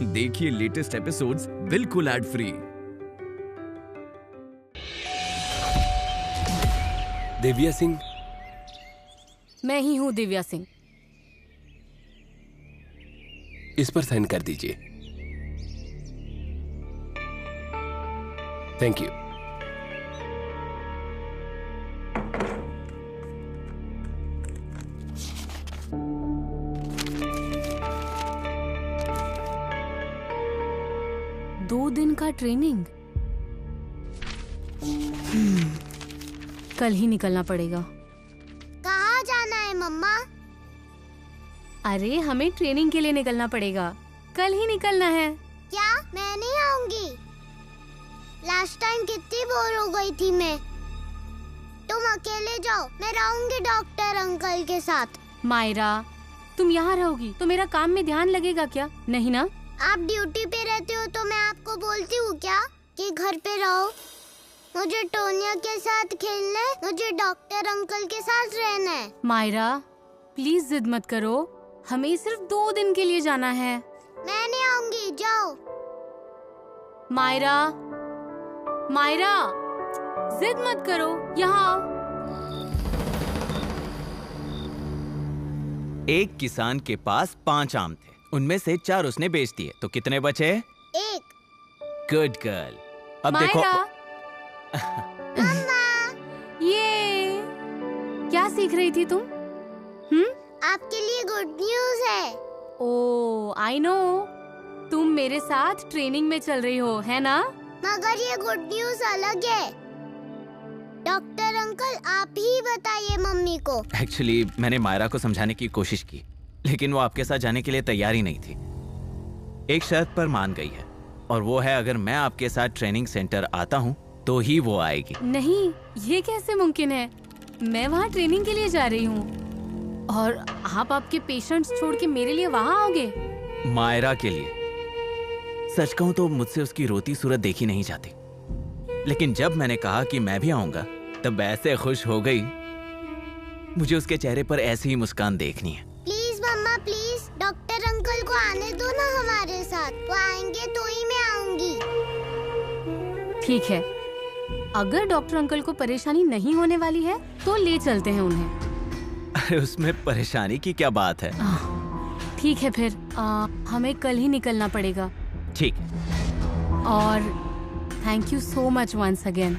देखिए latest episodes बिल्कुल ad free. Divya Singh. मैं ही हूँ दिव्या सिंह। इस पर साइन कर दीजिए। Thank you. दो दिन का ट्रेनिंग। कल ही निकलना पड़ेगा। कहाँ जाना है मम्मा? अरे हमें ट्रेनिंग के लिए निकलना पड़ेगा। कल ही निकलना है। क्या मैं नहीं आऊंगी? लास्ट टाइम कितनी बोर हो गई थी मैं। तुम अकेले जाओ, मैं रहूंगी डॉक्टर अंकल के साथ। मायरा, तुम यहाँ रहोगी तो मेरा काम में ध्यान लगेगा क्या? नहीं ना? आप ड्यूटी पे रहते हो तो मैं आपको बोलती हूँ क्या कि घर पे रहो? मुझे टोनिया के साथ खेलना है, मुझे डॉक्टर अंकल के साथ रहना है। मायरा प्लीज जिद मत करो, हमें सिर्फ 2 दिन के लिए जाना है। मैं नहीं आऊंगी, जाओ। मायरा, मायरा जिद मत करो, यहाँ आओ। एक किसान के पास 5 आम थे, उनमें से 4 उसने बेच दिए, तो कितने बचे? 1। Good girl. अब देखो। ये क्या सीख रही थी तुम? आपके लिए गुड न्यूज है। ओ आई नो, तुम मेरे साथ ट्रेनिंग में चल रही हो, है ना? मगर ये गुड न्यूज अलग है। डॉक्टर अंकल आप ही बताइए मम्मी को। एक्चुअली मैंने मायरा को समझाने की कोशिश की, लेकिन वो आपके साथ जाने के लिए तैयार ही नहीं थी। एक शर्त पर मान गई है, और वो है अगर मैं आपके साथ ट्रेनिंग सेंटर आता हूँ तो ही वो आएगी। नहीं, ये कैसे मुमकिन है? मैं वहाँ ट्रेनिंग के लिए जा रही हूँ और आप आपके पेशेंट्स छोड़ के मेरे लिए वहाँ आओगे? मायरा के लिए। सच कहूँ तो मुझसे उसकी रोती सूरत देखी नहीं जाती, लेकिन जब मैंने कहा कि मैं भी आऊंगा तब ऐसे खुश हो गई। मुझे उसके चेहरे पर ऐसी ही मुस्कान देखनी है। प्लीज मम्मा प्लीज, डॉक्टर अंकल को आने दो ना हमारे साथ। वो आएंगे तो ही मैं आऊंगी। ठीक है, अगर डॉक्टर अंकल को परेशानी नहीं होने वाली है तो ले चलते हैं उन्हें। अरे उसमें परेशानी की क्या बात है? ठीक है फिर हमें कल ही निकलना पड़ेगा। ठीक है। और thank you so much once again.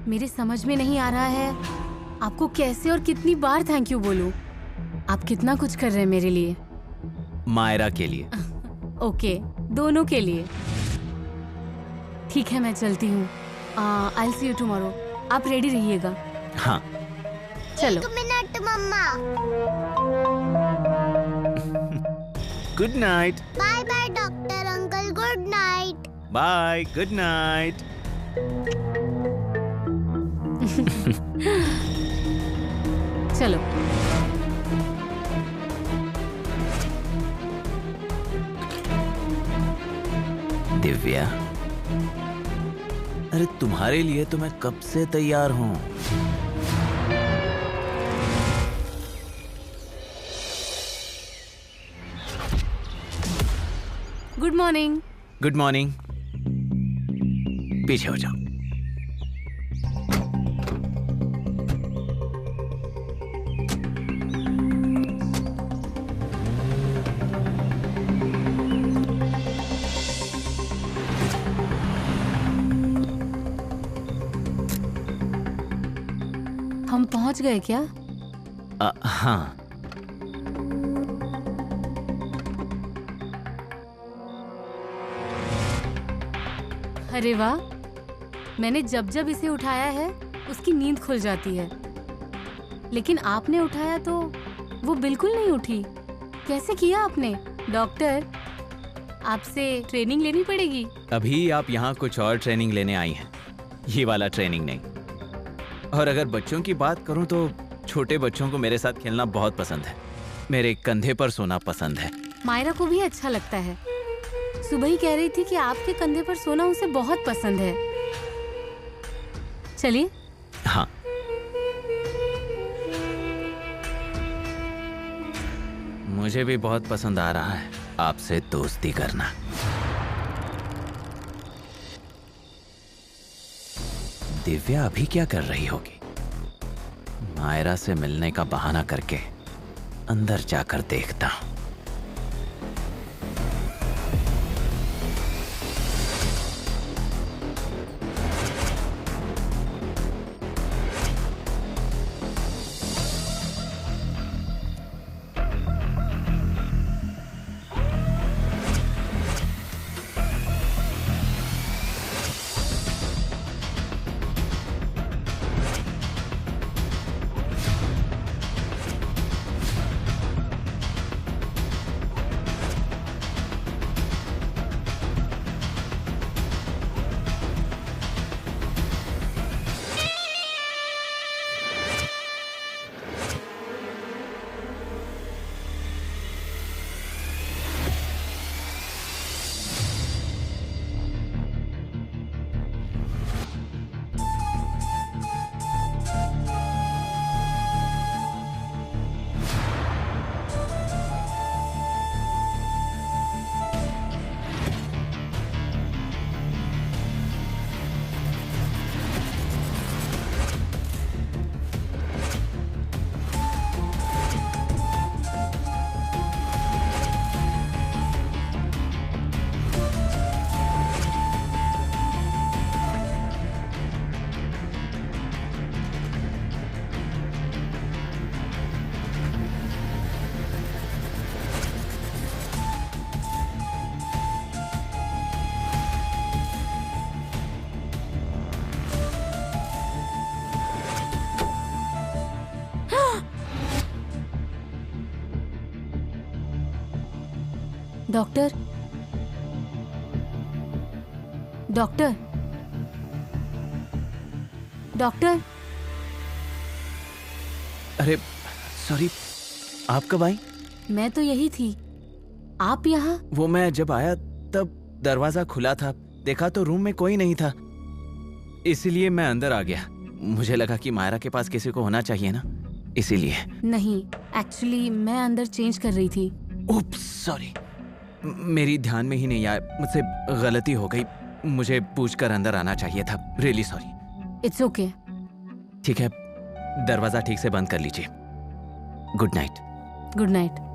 मेरे समझ में नहीं आ रहा है आपको कैसे और कितनी बार थैंक यू बोलूं। आप कितना कुछ कर रहे हैं मेरे लिए। मायरा के लिए। ओके, दोनों के लिए। ठीक है, मैं चलती हूँ। I'll see you tomorrow। आप रेडी रहिएगा। हाँ एक चलो। मिनट मम्मा। Good night. Bye bye doctor uncle, good night. Bye, good night. चलो। दिव्या, अरे तुम्हारे लिए तो मैं कब से तैयार हूँ। Good morning. Good morning. पीछे हो जाओ। हम पहुंच गए क्या? हाँ। अरे वाह, मैंने जब जब इसे उठाया है उसकी नींद खुल जाती है, लेकिन आपने उठाया तो वो बिल्कुल नहीं उठी। कैसे किया आपने? डॉक्टर, आपसे ट्रेनिंग लेनी पड़ेगी। अभी आप यहाँ कुछ और ट्रेनिंग लेने आई हैं, ये वाला ट्रेनिंग नहीं। और अगर बच्चों की बात करूँ तो छोटे बच्चों को मेरे साथ खेलना बहुत पसंद है, मेरे कंधे पर सोना पसंद है। मायरा को भी अच्छा लगता है। सुबह ही कह रही थी कि आपके कंधे पर सोना उसे बहुत पसंद है। चलिए। हाँ। मुझे भी बहुत पसंद आ रहा है आपसे दोस्ती करना। दिव्या अभी क्या कर रही होगी? मायरा से मिलने का बहाना करके अंदर जाकर देखता हूं। Doctor, doctor, doctor. अरे सॉरी, आप कब आई? मैं तो यही थी, आप यहाँ? वो मैं जब आया तब दरवाजा खुला था, देखा तो रूम में कोई नहीं था, इसीलिए मैं अंदर आ गया। मुझे लगा कि मायरा के पास किसी को होना चाहिए ना, इसीलिए। नहीं, एक्चुअली मैं अंदर चेंज कर रही थी। ओप्स, सॉरी, मेरी ध्यान में ही नहीं आया, मुझसे गलती हो गई। मुझे पूछकर अंदर आना चाहिए था, रियली सॉरी। It's okay. ठीक है, दरवाजा ठीक से बंद कर लीजिए। Good night. Good night.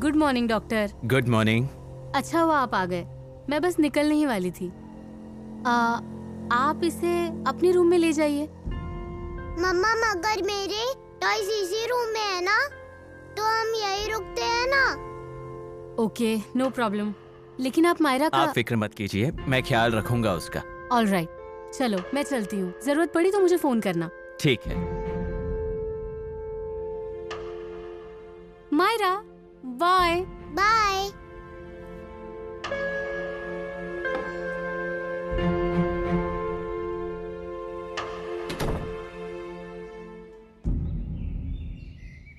Good morning doctor. Good morning. अच्छा हुआ आप आ गए, मैं बस निकलने ही वाली थी। आप इसे अपने रूम में ले जाइए। मम्मा, मगर मेरे टॉयज इसी रूम में है ना, तो हम यही रुकते हैं ना? Okay, no problem. लेकिन आप मायरा का... आप फिक्र मत कीजिए, मैं ख्याल रखूंगा उसका। ऑल राइट, चलो मैं चलती हूँ, जरूरत पड़ी तो मुझे फोन करना। ठीक है। मायरा, बाय। बाय।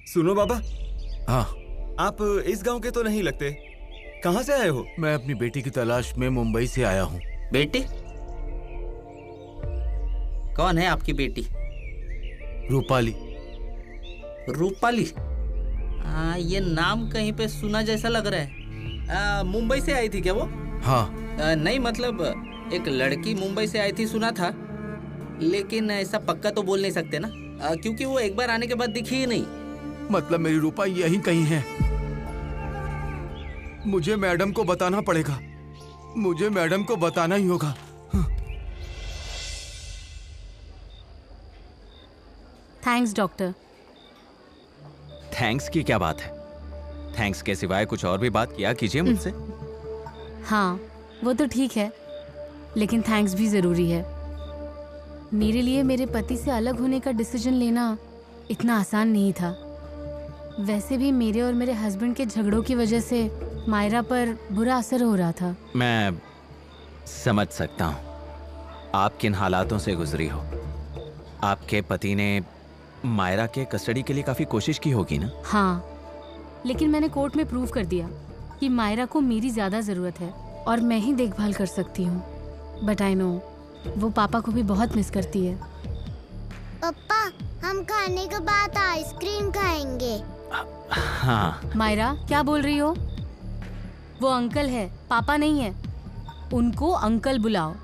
सुनो बाबा, हाँ, आप इस गांव के तो नहीं लगते, कहाँ से आए हो? मैं अपनी बेटी की तलाश में मुंबई से आया हूँ। बेटी? कौन है आपकी बेटी? रूपाली। रूपाली? ये नाम कहीं पे सुना जैसा लग रहा है। मुंबई से आई थी क्या वो? हाँ। नहीं, मतलब एक लड़की मुंबई से आई थी सुना था, लेकिन ऐसा पक्का तो बोल नहीं सकते ना, क्योंकि वो एक बार आने के बाद दिखी ही नहीं। मतलब मेरी रूपा यहीं कहीं है। मुझे मैडम को बताना पड़ेगा, मुझे मैडम को बताना ही होगा। Thanks doctor. थैंक्स की क्या बात है? थैंक्स के सिवाय कुछ और भी बात किया कीजिए मुझसे। हाँ, वो तो ठीक है, लेकिन थैंक्स भी जरूरी है। मेरे लिए मेरे पति से अलग होने का डिसीजन लेना इतना आसान नहीं था। वैसे भी मेरे और मेरे हस्बैंड के झगड़ों की वजह से मायरा पर बुरा असर हो रहा था। मैं समझ सकता हूँ आप किन हालातों से गुजरी हो। आपके पति ने मायरा के कस्टडी के लिए काफी कोशिश की होगी ना? हाँ, लेकिन मैंने कोर्ट में प्रूव कर दिया कि मायरा को मेरी ज्यादा जरूरत है और मैं ही देखभाल कर सकती हूँ। बट आई नो वो पापा को भी बहुत मिस करती है। पापा, हम खाने के बाद आइसक्रीम खाएंगे। हाँ। मायरा, क्या बोल रही हो? वो अंकल है, पापा नहीं है। उनको अंकल बुलाओ।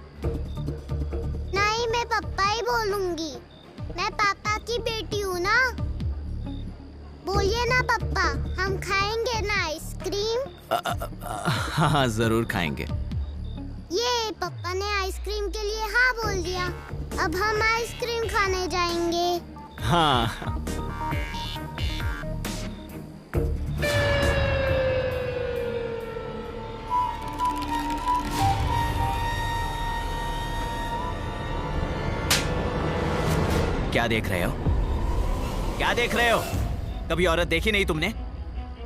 नहीं, मैं पापा ही बोलूंगी। मैं पापा की बेटी हूँ ना। बोलिए ना पापा, हम खाएंगे ना आइसक्रीम? हाँ, जरूर खाएंगे। ये पापा ने आइसक्रीम के लिए हाँ बोल दिया। अब हम आइसक्रीम खाने जाएंगे। हाँ। क्या देख रहे हो? क्या देख रहे हो? कभी औरत देखी नहीं तुमने?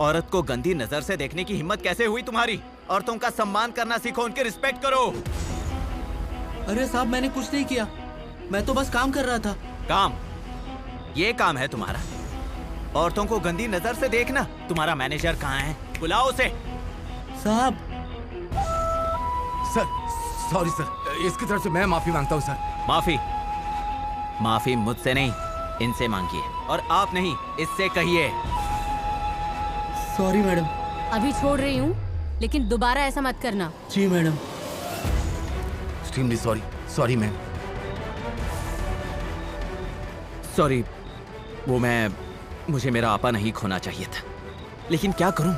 औरत को गंदी नजर से देखने की हिम्मत कैसे हुई तुम्हारी? औरतों का सम्मान करना सीखो, उनकी रिस्पेक्ट करो। अरे साहब, मैंने कुछ नहीं किया, मैं तो बस काम कर रहा था। काम? ये काम है तुम्हारा? औरतों को गंदी नजर से देखना? तुम्हारा मैनेजर कहाँ है? बुलाओ उसे। साहब। सर, सॉरी सर, इसकी तरफ से मैं माफी मांगता हूँ सर। माफी? माफी मुझसे नहीं, इनसे मांगिए। और आप नहीं, इससे कहिए। Sorry madam. अभी छोड़ रही हूँ, लेकिन दोबारा ऐसा मत करना। जी madam. Extremely sorry. Sorry ma'am. Sorry, मुझे मेरा आपा नहीं खोना चाहिए था, लेकिन क्या करूं?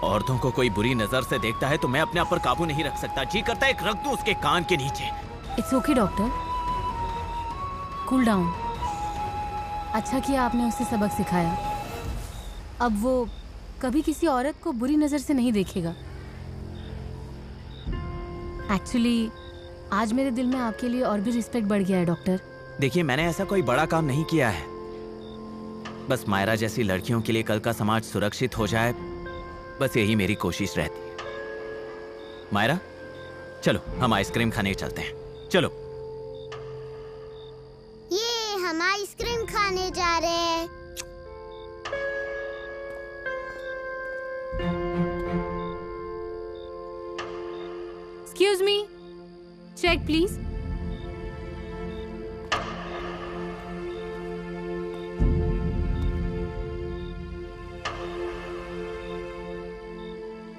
औरतों को कोई बुरी नजर से देखता है तो मैं अपने आप पर काबू नहीं रख सकता। जी करता है एक रख दूं उसके कान के नीचे। It's okay doctor, cool down. अच्छा किया आपने उसे सबक सिखाया। अब वो कभी किसी औरत को बुरी नजर से नहीं देखेगा। एक्चुअली आज मेरे दिल में आपके लिए और भी रिस्पेक्ट बढ़ गया है डॉक्टर। देखिए, मैंने ऐसा कोई बड़ा काम नहीं किया है। बस मायरा जैसी लड़कियों के लिए कल का समाज सुरक्षित हो जाए, बस यही मेरी कोशिश रहती है। मायरा, चलो हम आइसक्रीम खाने चलते हैं। चलो। ये हम आइसक्रीम खाने जा रहे हैं। Excuse me, check please.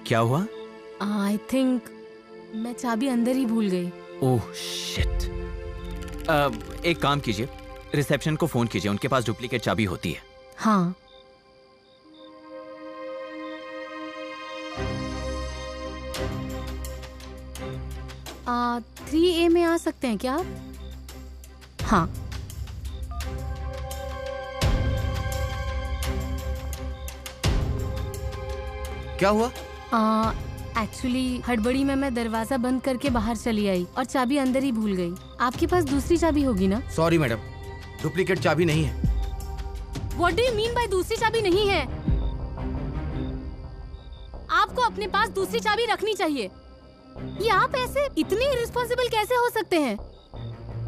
क्या हुआ? आई थिंक मैं चाबी अंदर ही भूल गई। Oh shit. एक काम कीजिए, रिसेप्शन को फोन कीजिए, उनके पास डुप्लीकेट चाबी होती है। हाँ। आ, 3A में आ सकते हैं क्या आप? हाँ। क्या हुआ? एक्चुअली हड़बड़ी में मैं दरवाजा बंद करके बाहर चली आई और चाबी अंदर ही भूल गई। आपके पास दूसरी चाबी होगी ना? सॉरी मैडम, डुप्लीकेट चाबी नहीं है। What do you mean by दूसरी चाबी नहीं है? आपको अपने पास दूसरी चाबी रखनी चाहिए। ये आप ऐसे इतने इररिस्पॉन्सिबल कैसे हो सकते हैं?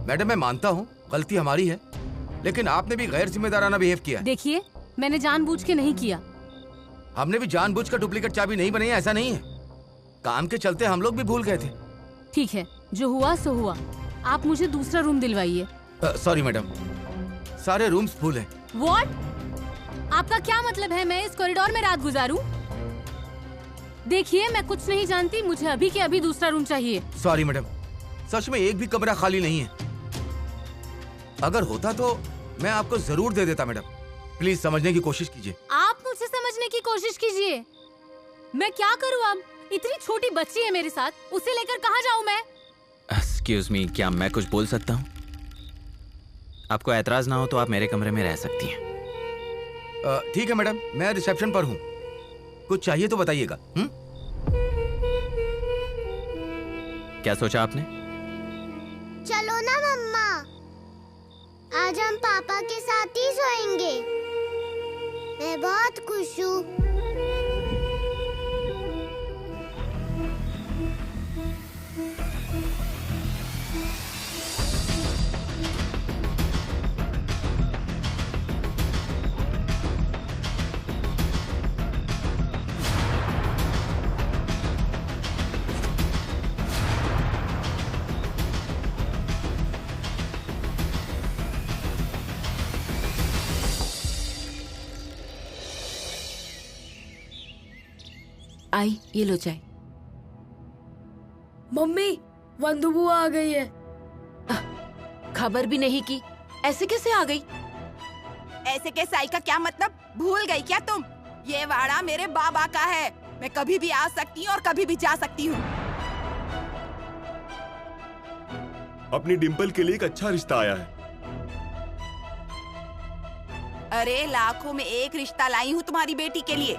मैडम, मैं मानता हूँ गलती हमारी है, लेकिन आपने भी गैर जिम्मेदाराना बिहेव किया है। देखिए, मैंने जानबूझ के नहीं किया। हमने भी जानबूझकर डुप्लीकेट चाबी नहीं बनाई है, ऐसा नहीं है। काम के चलते हम लोग भी भूल गए थे। ठीक है, जो हुआ सो हुआ। आप मुझे दूसरा रूम दिलवाइए। सॉरी मैडम, सारे रूम्स फुल हैं। What? आपका क्या मतलब है मैं इस कॉरिडोर में रात गुजारूं? देखिए, मैं कुछ नहीं जानती, मुझे अभी के अभी दूसरा रूम चाहिए। सॉरी मैडम, सच में एक भी कमरा खाली नहीं है। अगर होता तो मैं आपको जरूर दे देता मैडम। प्लीज समझने की कोशिश कीजिए। आप मुझे समझने की कोशिश कीजिए। मैं क्या करूं अब? इतनी छोटी बच्ची है मेरे साथ, उसे लेकर कहाँ जाऊं मैं? एक्सक्यूज मी, क्या मैं कुछ बोल सकता हूँ? आपको ऐतराज ना हो तो आप मेरे कमरे में रह सकती हैं। ठीक है मैडम, मैं रिसेप्शन पर हूँ। कुछ चाहिए तो बताइएगा। क्या सोचा आपने? चलो ना मम्मा, आज हम पापा के साथ ही सोएंगे। मैं बहुत खुश हूँ। आई, ये लो चाय। मम्मी, वंदु बुआ आ गई है। खबर भी नहीं की, ऐसे कैसे आ गई? ऐसे कैसे आई का क्या मतलब? भूल गई क्या तुम? ये वाड़ा मेरे बाबा का है। मैं कभी भी आ सकती हूँ और कभी भी जा सकती हूँ। अपनी डिम्पल के लिए एक अच्छा रिश्ता आया है। अरे लाखों में एक रिश्ता लाई हूँ तुम्हारी बेटी के लिए।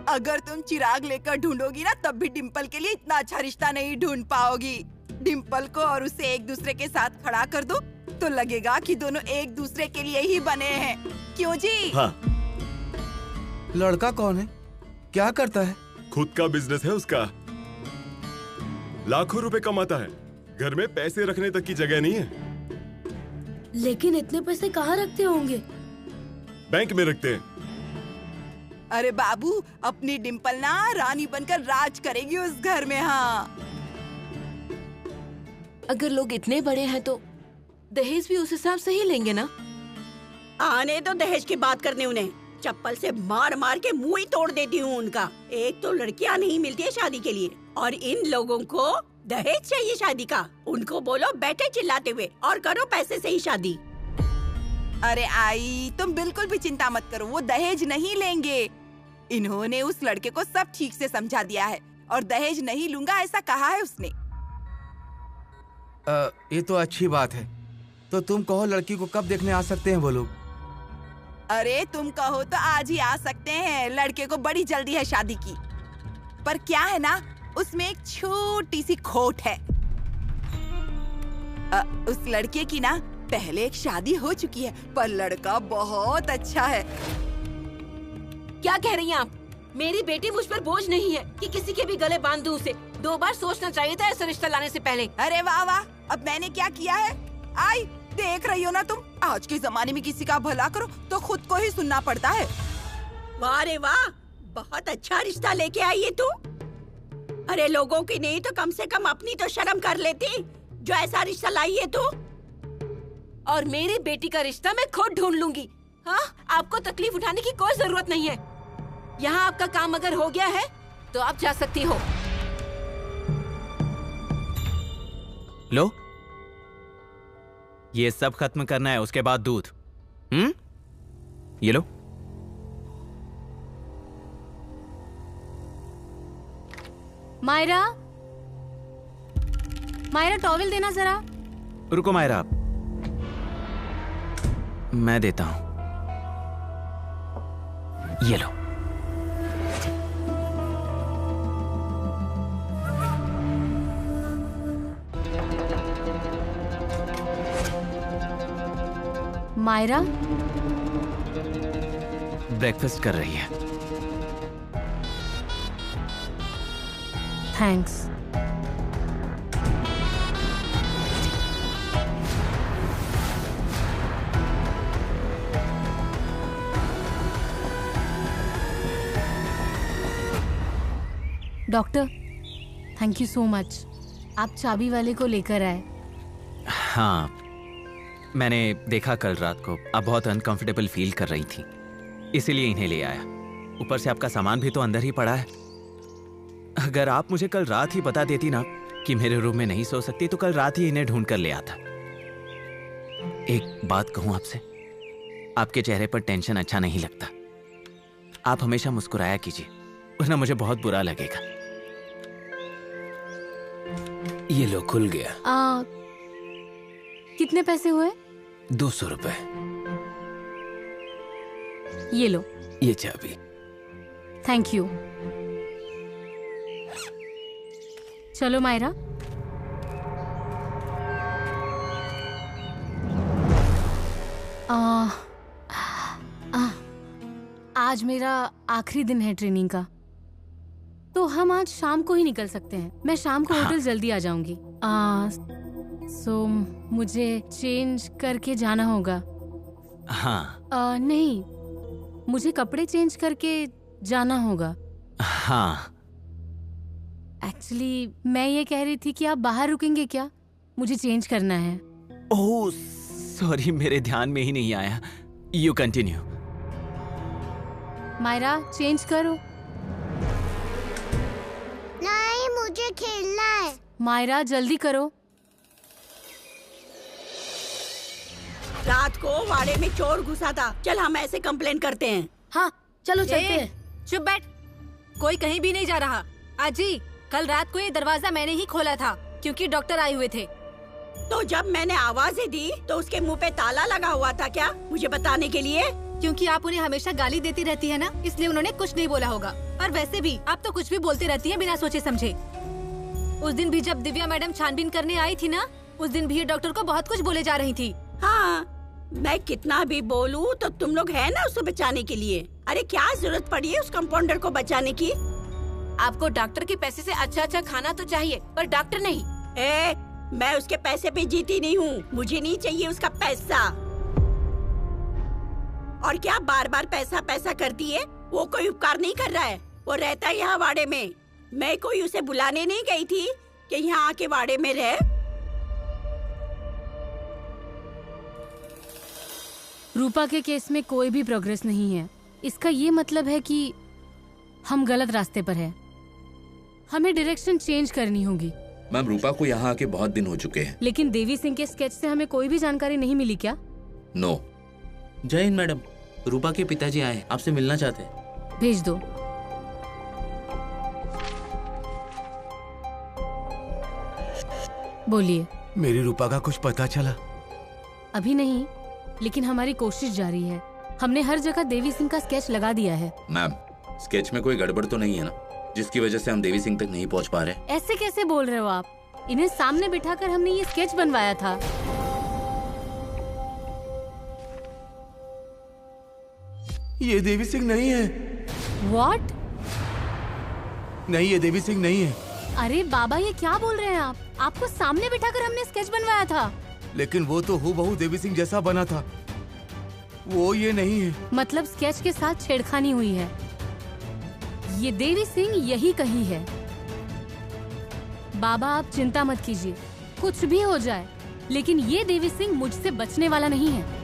अगर तुम चिराग लेकर ढूंढोगी ना तब भी डिम्पल के लिए इतना अच्छा रिश्ता नहीं ढूंढ पाओगी। डिम्पल को और उसे एक दूसरे के साथ खड़ा कर दो तो लगेगा कि दोनों एक दूसरे के लिए ही बने हैं। क्यों जी? हाँ। लड़का कौन है? क्या करता है? खुद का बिजनेस है उसका। लाखों रुपए कमाता है। घर में पैसे रखने तक की जगह नहीं है। लेकिन इतने पैसे कहाँ रखते होंगे? बैंक में रखते हैं। अरे बाबू, अपनी डिम्पल ना रानी बनकर राज करेगी उस घर में। हाँ, अगर लोग इतने बड़े हैं तो दहेज भी उस हिसाब से ही लेंगे ना? आने तो दहेज की बात करने उन्हें। चप्पल से मार मार के मुंह ही तोड़ देती हूँ उनका। एक तो लड़कियाँ नहीं मिलती है शादी के लिए और इन लोगों को दहेज चाहिए शादी का। उनको बोलो बैठे चिल्लाते हुए और करो पैसे से ही शादी। अरे आई, तुम बिल्कुल भी चिंता मत करो, वो दहेज नहीं लेंगे। इन्होंने उस लड़के को सब ठीक से समझा दिया है और दहेज नहीं लूंगा ऐसा कहा है उसने। ये तो अच्छी बात है। तो तुम कहो लड़की को कब देखने आ सकते हैं वो लोग? अरे तुम कहो तो आज ही आ सकते हैं। लड़के को बड़ी जल्दी है शादी की, पर क्या है ना, उसमें एक छोटी सी खोट है। उस लड़के की ना पहले एक शादी हो चुकी है, पर लड़का बहुत अच्छा है। क्या कह रही हैं आप? मेरी बेटी मुझ पर बोझ नहीं है कि किसी के भी गले बांध दूं उसे। 2 बार सोचना चाहिए था ऐसा रिश्ता लाने से पहले। अरे वाह वाह, अब मैंने क्या किया है? आई, देख रही हो ना तुम, आज के जमाने में किसी का भला करो तो खुद को ही सुनना पड़ता है। वाह रे वाह, बहुत अच्छा रिश्ता लेके आई है तू। अरे लोगों की नहीं तो कम से कम अपनी तो शर्म कर लेती जो ऐसा रिश्ता लाई है तू। और मेरी बेटी का रिश्ता मैं खुद ढूंढ लूंगी। हाँ, आपको तकलीफ उठाने की कोई जरूरत नहीं है। यहाँ आपका काम अगर हो गया है तो आप जा सकती हो। लो, ये सब खत्म करना है, उसके बाद दूध। ये लो। मायरा, मायरा टॉवल देना जरा। रुको मायरा, मैं देता हूं। ये लो। मायरा ब्रेकफास्ट कर रही है। Thanks. Doctor, thank you so much. आप चाबी वाले को लेकर आए। हाँ, मैंने देखा कल रात को आप बहुत अनकंफर्टेबल फील कर रही थी, इसीलिए इन्हें ले आया। ऊपर से आपका सामान भी तो अंदर ही पड़ा है। अगर आप मुझे कल रात ही बता देती ना कि मेरे रूम में नहीं सो सकती तो कल रात ही इन्हें ढूंढ कर ले आता। एक बात कहूं आपसे, आपके चेहरे पर टेंशन अच्छा नहीं लगता। आप हमेशा मुस्कुराया कीजिए, वरना मुझे बहुत बुरा लगेगा। ये लो, खुल गया। कितने पैसे हुए? 200 रुपए। ये लो। ये चाबी। Thank you. चलो मायरा। आज मेरा आखिरी दिन है ट्रेनिंग का, तो हम आज शाम को ही निकल सकते हैं। मैं शाम को होटल जल्दी आ जाऊंगी। सो मुझे चेंज करके जाना होगा। हाँ। नहीं, मुझे कपड़े चेंज करके जाना होगा। हाँ। एक्चुअली मैं ये कह रही थी कि आप बाहर रुकेंगे क्या? मुझे चेंज करना है। ओह सॉरी, मेरे ध्यान में ही नहीं आया। You continue. मायरा, चेंज करो। मुझे खेलना है। मायरा जल्दी करो। रात को वाड़े में चोर घुसा था। चल हम ऐसे कंप्लेन करते हैं। हाँ चलो चलते हैं। चुप बैठ, कोई कहीं भी नहीं जा रहा। आजी, कल रात को ये दरवाजा मैंने ही खोला था क्योंकि डॉक्टर आए हुए थे। तो जब मैंने आवाजें दी तो उसके मुंह पे ताला लगा हुआ था क्या, मुझे बताने के लिए? क्योंकि आप उन्हें हमेशा गाली देती रहती है ना, इसलिए उन्होंने कुछ नहीं बोला होगा। और वैसे भी आप तो कुछ भी बोलती रहती हैं बिना सोचे समझे। उस दिन भी जब दिव्या मैडम छानबीन करने आई थी ना, उस दिन भी ये डॉक्टर को बहुत कुछ बोले जा रही थी। हाँ, मैं कितना भी बोलूं तो तुम लोग है ना उसे बचाने के लिए। अरे क्या जरूरत पड़ी है उस कंपाउंडर को बचाने की? आपको डॉक्टर के पैसे से अच्छा अच्छा खाना तो चाहिए, पर डॉक्टर नहीं। मैं उसके पैसे पे जीती नहीं हूँ, मुझे नहीं चाहिए उसका पैसा। और क्या बार बार पैसा पैसा करती है? वो कोई उपकार नहीं कर रहा है, वो रहता है यहाँ वाड़े में। मैं कोई उसे बुलाने नहीं गई थी कि यहाँ आके वाड़े में रहे। रूपा के केस में कोई भी प्रोग्रेस नहीं है। इसका ये मतलब है कि हम गलत रास्ते पर हैं। हमें डायरेक्शन चेंज करनी होगी। मैम, रूपा को यहाँ आके बहुत दिन हो चुके हैं। लेकिन देवी सिंह के स्केच से हमें कोई भी जानकारी नहीं मिली क्या? नो। जय हिंद मैडम, रूपा के पिताजी आए, आपसे मिलना चाहते हैं। भेज दो। बोलिए। मेरी रूपा का कुछ पता चला? अभी नहीं, लेकिन हमारी कोशिश जारी है। हमने हर जगह देवी सिंह का स्केच लगा दिया है। मैम, स्केच में कोई गड़बड़ तो नहीं है ना, जिसकी वजह से हम देवी सिंह तक नहीं पहुंच पा रहे? ऐसे कैसे बोल रहे हो आप? इन्हें सामने बिठाकर हमने ये स्केच बनवाया था। ये देवी सिंह नहीं है। What? नहीं, ये देवी सिंह नहीं है। अरे बाबा, ये क्या बोल रहे हैं आप? आपको सामने बिठाकर हमने स्केच बनवाया था। लेकिन वो तो हूबहू देवी सिंह जैसा बना था, वो ये नहीं है। मतलब स्केच के साथ छेड़खानी हुई है। ये देवी सिंह यही कहीं है। बाबा आप चिंता मत कीजिए, कुछ भी हो जाए, लेकिन ये देवी सिंह मुझसे बचने वाला नहीं है।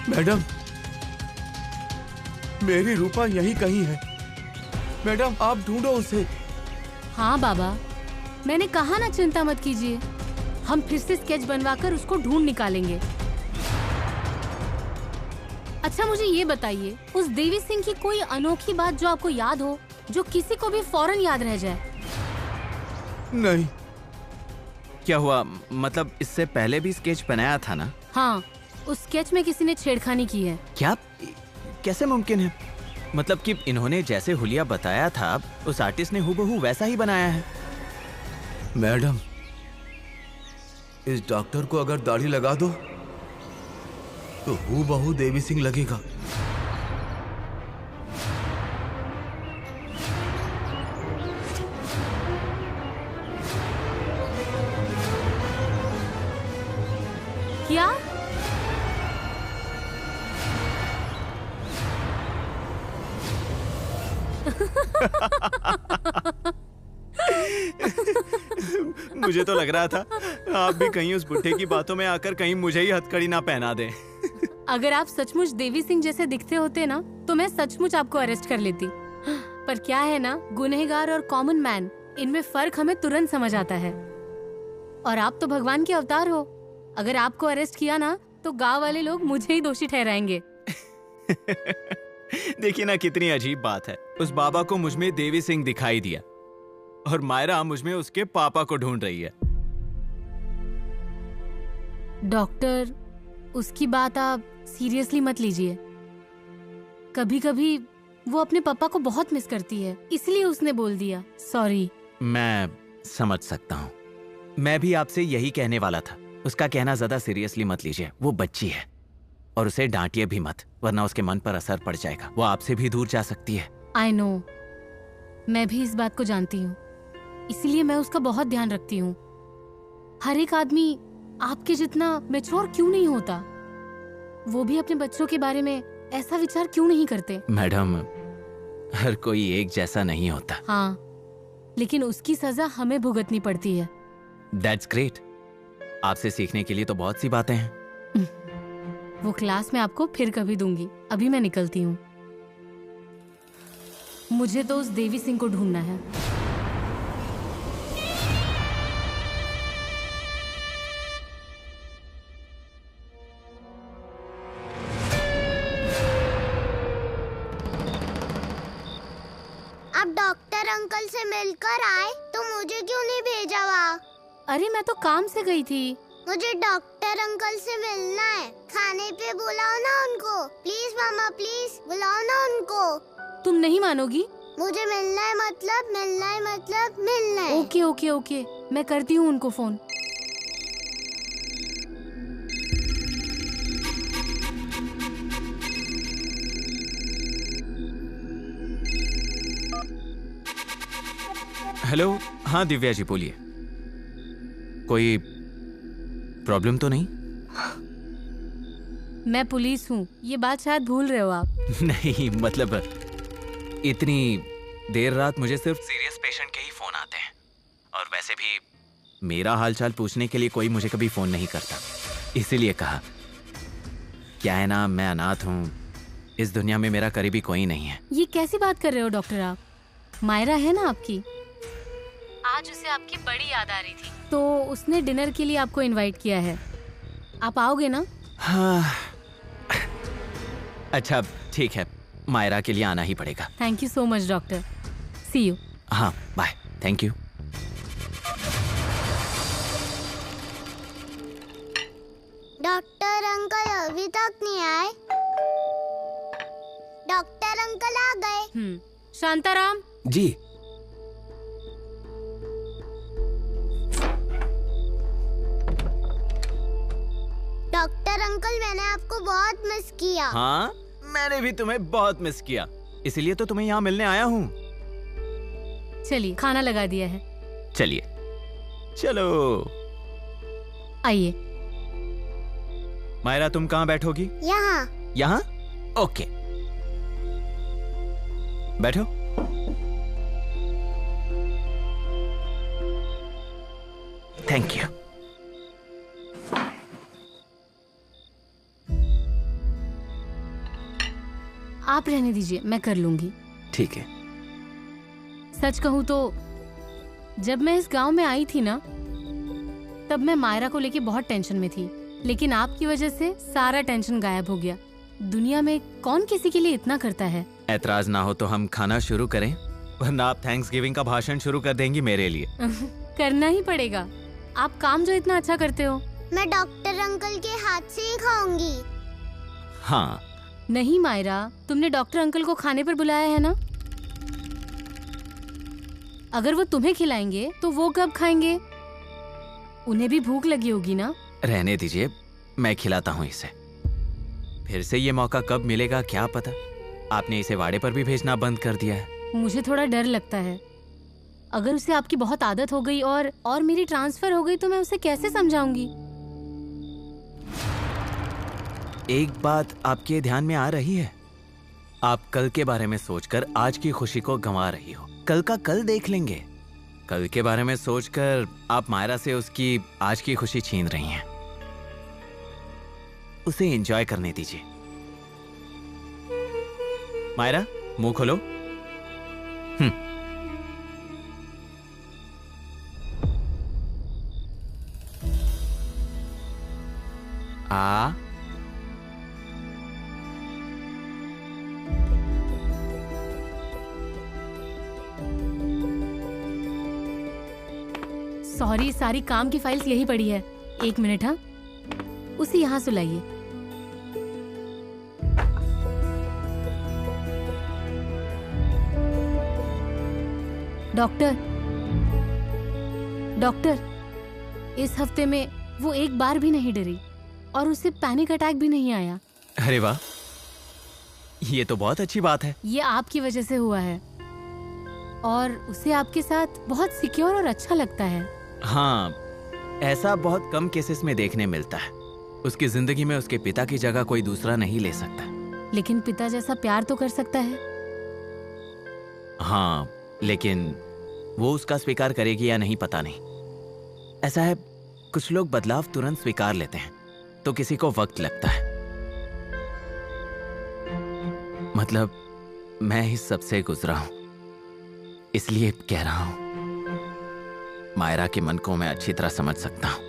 मैडम, मेरी रूपा यहीं कहीं है। मैडम, आप ढूंढो उसे। हाँ बाबा, मैंने कहा ना चिंता मत कीजिए, हम फिर से स्केच बनवाकर उसको ढूंढ निकालेंगे। अच्छा मुझे ये बताइए, उस देवी सिंह की कोई अनोखी बात जो आपको याद हो, जो किसी को भी फौरन याद रह जाए? नहीं। क्या हुआ? मतलब इससे पहले भी स्केच बनाया था ना? हाँ, उस स्केच में किसी ने छेड़खानी की है। क्या? कैसे मुमकिन है? मतलब कि इन्होंने जैसे हुलिया बताया था, उस आर्टिस्ट ने हूबहू वैसा ही बनाया है। मैडम, इस डॉक्टर को अगर दाढ़ी लगा दो तो हूबहू देवी सिंह लगेगा। क्या? मुझे तो लग रहा था आप भी कहीं उस बुढ़े की बातों में आकर कहीं मुझे ही हथकड़ी ना पहना दें। अगर आप सचमुच देवी सिंह जैसे दिखते होते ना, तो मैं सचमुच आपको अरेस्ट कर लेती। पर क्या है ना, गुनहगार और कॉमन मैन, इनमें फर्क हमें तुरंत समझ आता है। और आप तो भगवान के अवतार हो। अगर आपको अरेस्ट किया ना, तो गांव वाले लोग मुझे ही दोषी ठहराएंगे। देखिए ना, कितनी अजीब बात है। उस बाबा को मुझ में देवी सिंह दिखाई दिया और मायरा मुझ में उसके पापा को ढूंढ रही है। डॉक्टर, उसकी बात आप सीरियसली मत लीजिए। कभी कभी वो अपने पापा को बहुत मिस करती है, इसलिए उसने बोल दिया। सॉरी। मैं समझ सकता हूँ। मैं भी आपसे यही कहने वाला था। उसका कहना ज्यादा सीरियसली मत लीजिए, वो बच्ची है। और उसे डांटिए भी मत, वरना उसके मन पर असर पड़ जाएगा। वो आपसे भी दूर जा सकती है। आई नो, मैं भी इस बात को जानती हूँ, इसीलिए मैं उसका बहुत ध्यान रखती हूँ। हर एक आदमी आपके जितना मैच्योर क्यों नहीं होता? वो भी अपने बच्चों के बारे में ऐसा विचार क्यों नहीं करते? मैडम, हर कोई एक जैसा नहीं होता। हाँ, लेकिन उसकी सजा हमें भुगतनी पड़ती है। That's great. आपसे सीखने के लिए तो बहुत सी बातें हैं। वो क्लास में आपको फिर कभी दूंगी, अभी मैं निकलती हूँ। मुझे तो उस देवी सिंह को ढूंढना है। अब डॉक्टर अंकल से मिलकर आए तो मुझे क्यों नहीं भेजा वहाँ? अरे मैं तो काम से गई थी। मुझे डॉक्टर अंकल से मिलना है। खाने पे बुलाओ ना उनको, प्लीज मामा प्लीज बुलाओ ना उनको। तुम नहीं मानोगी। मुझे मिलना है, मतलब मिलना है, मतलब मिलना है। ओके ओके ओके, मैं करती हूँ उनको फोन। हेलो, हाँ दिव्या जी बोलिए। कोई प्रॉब्लम तो नहीं? मैं पुलिस हूँ, ये बात शायद भूल रहे हो आप। नहीं, मतलब इतनी देर रात मुझे सिर्फ सीरियस पेशेंट के ही फोन आते हैं, और वैसे भी मेरा हालचाल पूछने के लिए कोई मुझे कभी फोन नहीं करता, इसीलिए कहा। क्या है ना, मैं अनाथ हूँ, इस दुनिया में मेरा करीबी कोई नहीं है। ये कैसी बात कर रहे हो डॉक्टर आप? मायरा है ना आपकी, आज उसे आपकी बड़ी याद आ रही थी, तो उसने डिनर के लिए आपको इनवाइट किया है। आप आओगे ना? हाँ, अच्छा ठीक है, मायरा के लिए आना ही पड़ेगा। Thank you so much doctor, see you. हाँ bye, thank you. Doctor uncle अभी तक नहीं आए। डॉक्टर अंकल आ गए। शांताराम जी। डॉक्टर अंकल, मैंने आपको बहुत मिस किया। हाँ, मैंने भी तुम्हें बहुत मिस किया, इसीलिए तो तुम्हें यहाँ मिलने आया हूँ। चलिए, खाना लगा दिया है। चलिए, चलो आइए। मायरा, तुम कहाँ बैठोगी? यहाँ। यहाँ? ओके, बैठो। Thank you. आप रहने दीजिए, मैं कर लूंगी। ठीक है। सच कहूँ तो जब मैं इस गांव में आई थी ना, तब मैं मायरा को लेके बहुत टेंशन में थी, लेकिन आपकी वजह से सारा टेंशन गायब हो गया। दुनिया में कौन किसी के लिए इतना करता है। ऐतराज ना हो तो हम खाना शुरू करें, वरना आप थैंक्सगिविंग का भाषण शुरू कर देंगी मेरे लिए। करना ही पड़ेगा, आप काम जो इतना अच्छा करते हो। मैं डॉक्टर अंकल के हाथ से ही खाऊंगी। हाँ। नहीं मायरा, तुमने डॉक्टर अंकल को खाने पर बुलाया है ना? अगर वो तुम्हें खिलाएंगे तो वो कब खाएंगे? उन्हें भी भूख लगी होगी ना। रहने दीजिए, मैं खिलाता हूँ इसे। फिर से ये मौका कब मिलेगा क्या पता। आपने इसे वाड़े पर भी भेजना बंद कर दिया है। मुझे थोड़ा डर लगता है, अगर उसे आपकी बहुत आदत हो गई और मेरी ट्रांसफर हो गई तो मैं उसे कैसे समझाऊंगी। एक बात आपके ध्यान में आ रही है, आप कल के बारे में सोचकर आज की खुशी को गंवा रही हो। कल का कल देख लेंगे। कल के बारे में सोचकर आप मायरा से उसकी आज की खुशी छीन रही हैं। उसे एंजॉय करने दीजिए। मायरा, मुंह खोलो। आ सॉरी, सारी काम की फाइल्स यही पड़ी है। एक मिनट। हाँ, उसे यहाँ सुलाइए। डॉक्टर, इस हफ्ते में वो एक बार भी नहीं डरी और उसे पैनिक अटैक भी नहीं आया। अरे वाह, ये तो बहुत अच्छी बात है। ये आपकी वजह से हुआ है और उसे आपके साथ बहुत सिक्योर और अच्छा लगता है। हाँ, ऐसा बहुत कम केसेस में देखने मिलता है। उसकी जिंदगी में उसके पिता की जगह कोई दूसरा नहीं ले सकता। लेकिन पिता जैसा प्यार तो कर सकता है। हाँ, लेकिन वो उसका स्वीकार करेगी या नहीं पता नहीं। ऐसा है, कुछ लोग बदलाव तुरंत स्वीकार लेते हैं तो किसी को वक्त लगता है। मतलब मैं इस सब से गुजरा हूं, इसलिए कह रहा हूं। मायरा के मन को मैं अच्छी तरह समझ सकता हूं।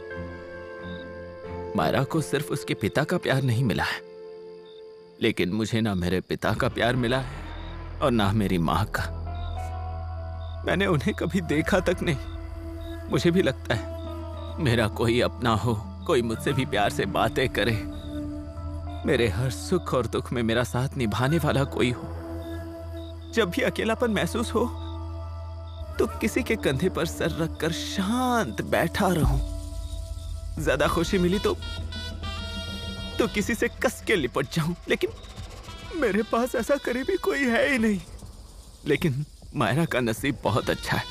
मायरा को सिर्फ उसके पिता का प्यार नहीं मिला है, लेकिन मुझे ना मेरे पिता का प्यार मिला है और ना मेरी माँ का। मैंने उन्हें कभी देखा तक नहीं। मुझे भी लगता है मेरा कोई अपना हो, कोई मुझसे भी प्यार से बातें करे, मेरे हर सुख और दुख में मेरा साथ निभाने वाला कोई हो। जब भी अकेलापन महसूस हो तो किसी के कंधे पर सर रखकर शांत बैठा रहूं। ज्यादा खुशी मिली तो किसी से कस के लिपट जाऊं, लेकिन मेरे पास ऐसा करीबी कोई है ही नहीं। लेकिन मायरा का नसीब बहुत अच्छा है।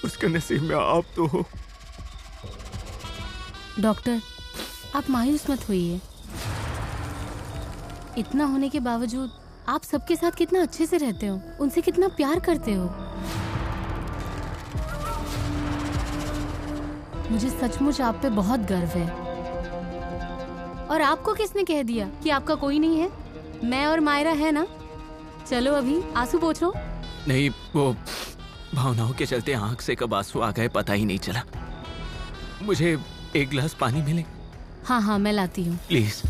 उसके नसीब में आप तो हो। डॉक्टर, आप मायूस मत होइए। इतना होने के बावजूद आप सबके साथ कितना अच्छे से रहते हो, उनसे कितना प्यार करते हो। मुझे सचमुच आप पे बहुत गर्व है। और आपको किसने कह दिया कि आपका कोई नहीं है? मैं और मायरा है ना। चलो अभी आंसू पोंछो। नहीं, वो भावनाओं के चलते आंख से कब आंसू आ गए पता ही नहीं चला। मुझे एक गिलास पानी मिले? हाँ हाँ, मैं लाती हूँ। प्लीज।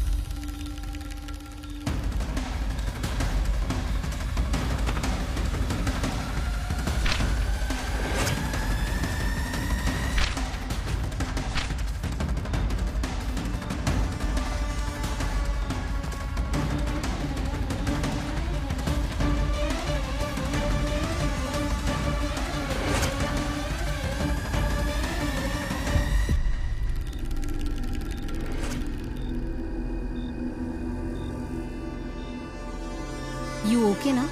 यू ओके ना?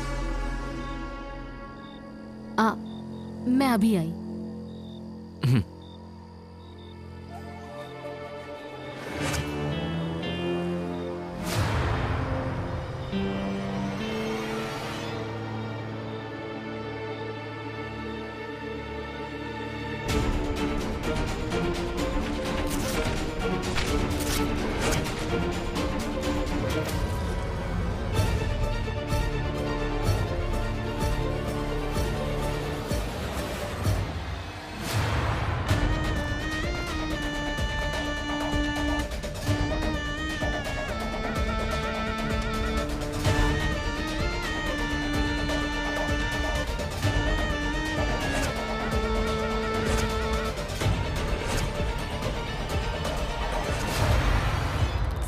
मैं अभी आई।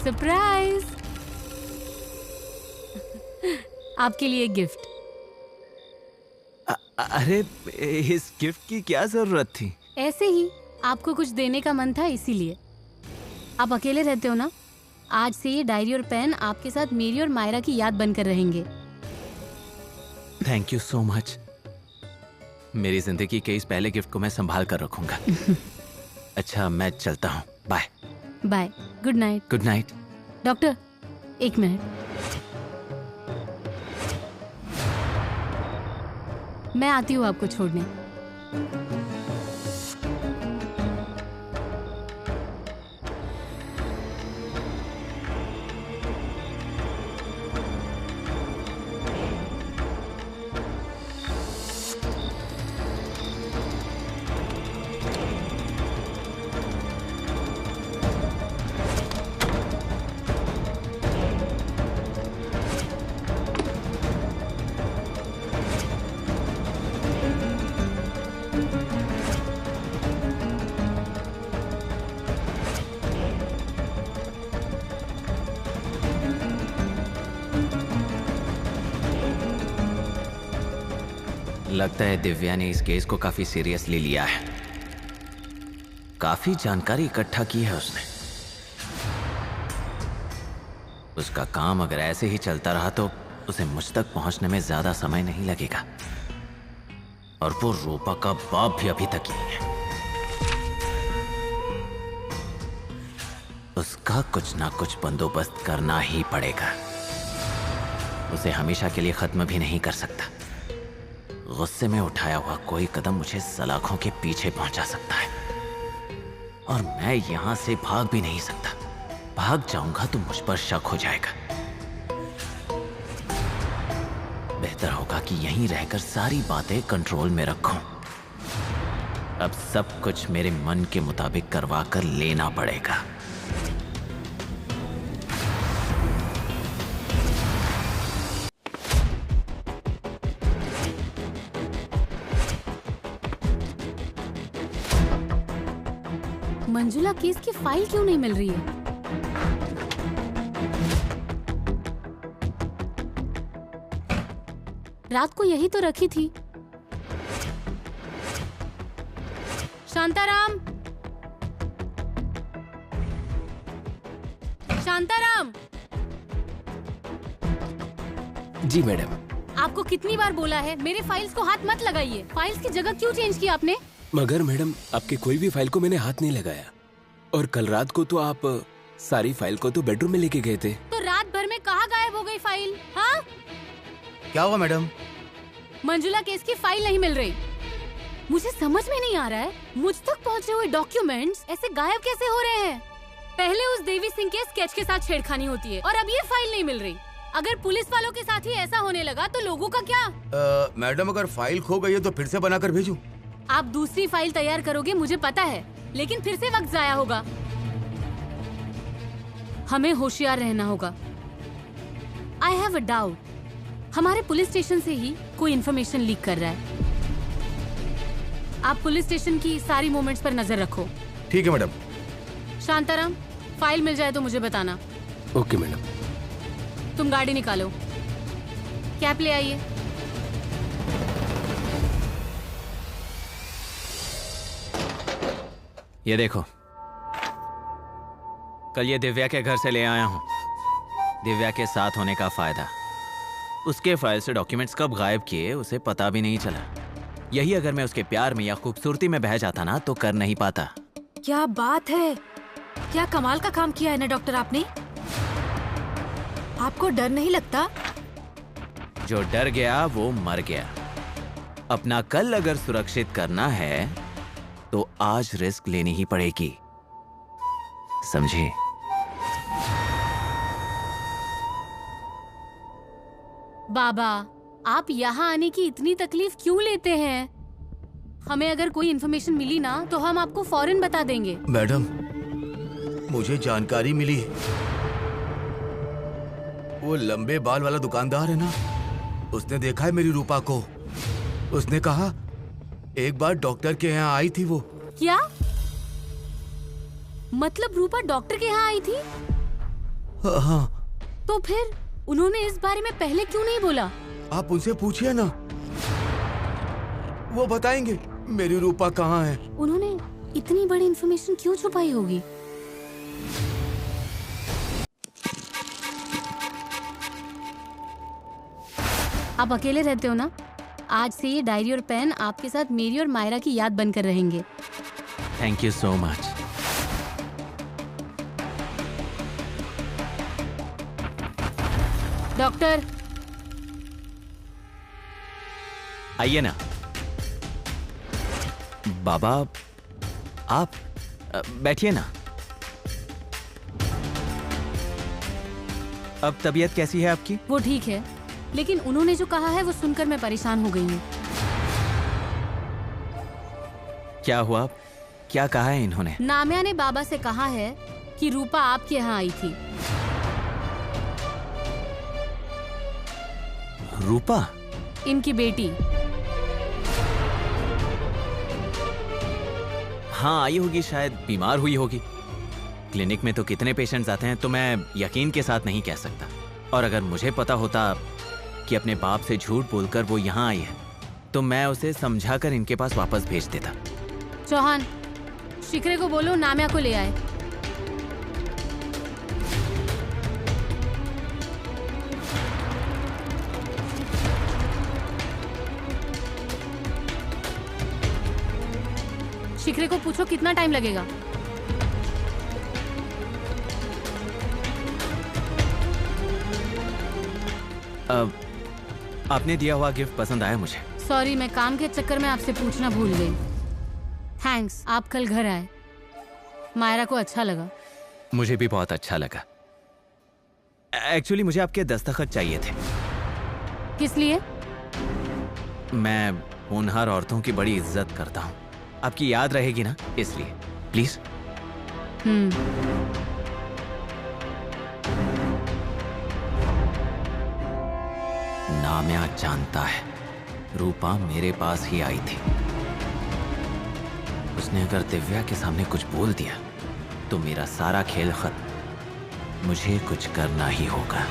सरप्राइज! आपके लिए गिफ्ट। अरे, इस गिफ्ट की क्या जरूरत थी? ऐसे ही आपको कुछ देने का मन था, इसीलिए। आप अकेले रहते हो ना, आज से ये डायरी और पेन आपके साथ मेरी और मायरा की याद बनकर रहेंगे। Thank you so much. मेरी जिंदगी के इस पहले गिफ्ट को मैं संभाल कर रखूंगा। अच्छा, मैं चलता हूँ। Bye bye. Good night. Good night. Doctor, एक मिनट। मैं आती हूँ आपको छोड़ने। लगता है दिव्या ने इस केस को काफी सीरियसली लिया है। काफी जानकारी इकट्ठा की है उसने। उसका काम अगर ऐसे ही चलता रहा तो उसे मुझ तक पहुंचने में ज्यादा समय नहीं लगेगा। और वो रूपा का बाप भी अभी तक यही है। उसका कुछ ना कुछ बंदोबस्त करना ही पड़ेगा। उसे हमेशा के लिए खत्म भी नहीं कर सकता। गुस्से में उठाया हुआ कोई कदम मुझे सलाखों के पीछे पहुंचा सकता है, और मैं यहां से भाग भी नहीं सकता। भाग जाऊंगा तो मुझ पर शक हो जाएगा। बेहतर होगा कि यहीं रहकर सारी बातें कंट्रोल में रखूं। अब सब कुछ मेरे मन के मुताबिक करवा कर लेना पड़ेगा। मंजुला केस की फाइल क्यों नहीं मिल रही है? रात को यही तो रखी थी। शांताराम, शांताराम, जी मैडम। आपको कितनी बार बोला है मेरे फाइल्स को हाथ मत लगाइए। फाइल्स की जगह क्यों चेंज की आपने? मगर मैडम, आपके कोई भी फाइल को मैंने हाथ नहीं लगाया। और कल रात को तो आप सारी फाइल को तो बेडरूम में लेके गए थे। तो रात भर में कहाँ गायब हो गई फाइल? हाँ, क्या हुआ मैडम? मंजुला केस की फाइल नहीं मिल रही। मुझे समझ में नहीं आ रहा है, मुझ तक पहुँचे हुए डॉक्यूमेंट्स ऐसे गायब कैसे हो रहे हैं? पहले उस देवी सिंह के स्केच के साथ छेड़खानी होती है और अब ये फाइल नहीं मिल रही। अगर पुलिस वालों के साथ ही ऐसा होने लगा तो लोगों का क्या? मैडम, अगर फाइल खो गई है तो फिर से बनाकर भेजूं? आप दूसरी फाइल तैयार करोगे मुझे पता है, लेकिन फिर से वक्त जाया होगा। हमें होशियार रहना होगा। आई हैव अ डाउट, हमारे पुलिस स्टेशन से ही कोई इन्फॉर्मेशन लीक कर रहा है। आप पुलिस स्टेशन की सारी मूवमेंट्स पर नजर रखो। ठीक है मैडम। शांताराम, फाइल मिल जाए तो मुझे बताना। Okay madam. तुम गाड़ी निकालो, कैप ले आइए। ये देखो, कल ये दिव्या के घर से ले आया हूं। दिव्या के साथ होने का फायदा, उसके फाइल से डॉक्यूमेंट्स कब गायब किए उसे पता भी नहीं चला। यही अगर मैं उसके प्यार में या खूबसूरती में बह जाता ना तो कर नहीं पाता। क्या बात है, क्या कमाल का काम किया है ना डॉक्टर आपने। आपको डर नहीं लगता? जो डर गया वो मर गया। अपना कल अगर सुरक्षित करना है तो आज रिस्क लेनी ही पड़ेगी, समझे? बाबा, आप यहाँ आने की इतनी तकलीफ क्यों लेते हैं? हमें अगर कोई इन्फॉर्मेशन मिली ना तो हम आपको फौरन बता देंगे। मैडम, मुझे जानकारी मिली, वो लंबे बाल वाला दुकानदार है ना, उसने देखा है मेरी रूपा को। उसने कहा एक बार डॉक्टर के यहाँ आई थी वो। क्या मतलब रूपा डॉक्टर के यहाँ आई थी? हाँ। तो फिर उन्होंने इस बारे में पहले क्यों नहीं बोला? आप उनसे पूछिए ना, वो बताएंगे मेरी रूपा कहाँ है। उन्होंने इतनी बड़ी इन्फॉर्मेशन क्यों छुपाई होगी? आप अकेले रहते हो ना? आज से ये डायरी और पेन आपके साथ मेरी और मायरा की याद बनकर रहेंगे। Thank you so much. Doctor, आइए ना। बाबा, आप बैठिए ना। अब तबीयत कैसी है आपकी? वो ठीक है, लेकिन उन्होंने जो कहा है वो सुनकर मैं परेशान हो गई हूँ। क्या हुआ? क्या कहा है इन्होंने? नामिया ने बाबा से कहा है कि रूपा आपके यहाँ आई थी। रूपा? इनकी बेटी। हाँ, आई होगी, शायद बीमार हुई होगी। क्लिनिक में तो कितने पेशेंट्स आते हैं तो मैं यकीन के साथ नहीं कह सकता। और अगर मुझे पता होता कि अपने बाप से झूठ बोलकर वो यहाँ आई है तो मैं उसे समझाकर इनके पास वापस भेज देता। चौहान, शिखरे को बोलो नामिया को ले आए। शिखरे को पूछो कितना टाइम लगेगा। आपने दिया हुआ गिफ्ट पसंद आया मुझे। सॉरी, मैं काम के चक्कर में आपसे पूछना भूल गई। थैंक्स, आप कल घर आए। मायरा को अच्छा लगा। मुझे भी बहुत अच्छा लगा। एक्चुअली मुझे आपके दस्तखत चाहिए थे। किस लिए? मैं होनहार औरतों की बड़ी इज्जत करता हूँ। आपकी याद रहेगी ना, इसलिए प्लीज। नाम्या जानता है रूपा मेरे पास ही आई थी। उसने अगर दिव्या के सामने कुछ बोल दिया तो मेरा सारा खेल खत्म। मुझे कुछ करना ही होगा।